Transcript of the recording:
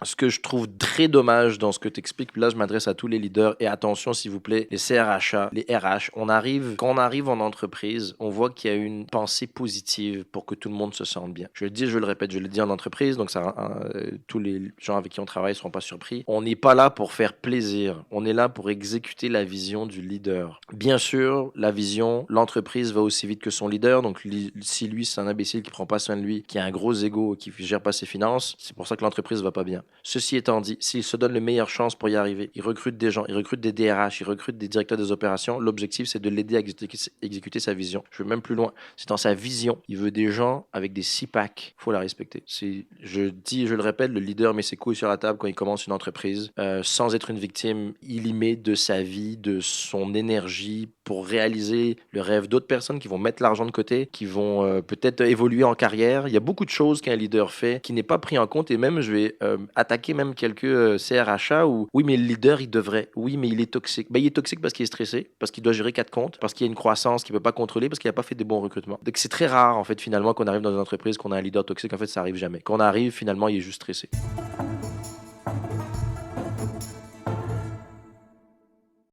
Ce que je trouve très dommage dans ce que tu expliques, là je m'adresse à tous les leaders et attention s'il vous plaît, les CRHA, les RH, quand on arrive en entreprise, on voit qu'il y a une pensée positive pour que tout le monde se sente bien. Je le dis, je le répète, je le dis en entreprise, donc tous les gens avec qui on travaille ne seront pas surpris. On n'est pas là pour faire plaisir, on est là pour exécuter la vision du leader. Bien sûr, la vision, l'entreprise va aussi vite que son leader, donc si lui c'est un imbécile qui prend pas soin de lui, qui a un gros ego, qui gère pas ses finances, c'est pour ça que l'entreprise va pas bien. Ceci étant dit, s'il se donne les meilleures chances pour y arriver, il recrute des gens, il recrute des DRH, il recrute des directeurs des opérations, l'objectif c'est de l'aider à exécuter sa vision. Je vais même plus loin, c'est dans sa vision. Il veut des gens avec des six packs, faut la respecter. Je dis, je le répète, le leader met ses couilles sur la table quand il commence une entreprise, sans être une victime. Il y met de sa vie, de son énergie pour réaliser le rêve d'autres personnes qui vont mettre l'argent de côté, qui vont peut-être évoluer en carrière. Il y a beaucoup de choses qu'un leader fait qui n'est pas pris en compte et même je vais attaquer même quelques CRHA où oui mais le leader il devrait, oui mais il est toxique. Ben, il est toxique parce qu'il est stressé, parce qu'il doit gérer quatre comptes, parce qu'il y a une croissance qu'il ne peut pas contrôler, parce qu'il n'a pas fait des bons recrutements. Donc c'est très rare en fait finalement qu'on arrive dans une entreprise qu'on a un leader toxique, en fait ça arrive jamais. Quand on arrive finalement il est juste stressé.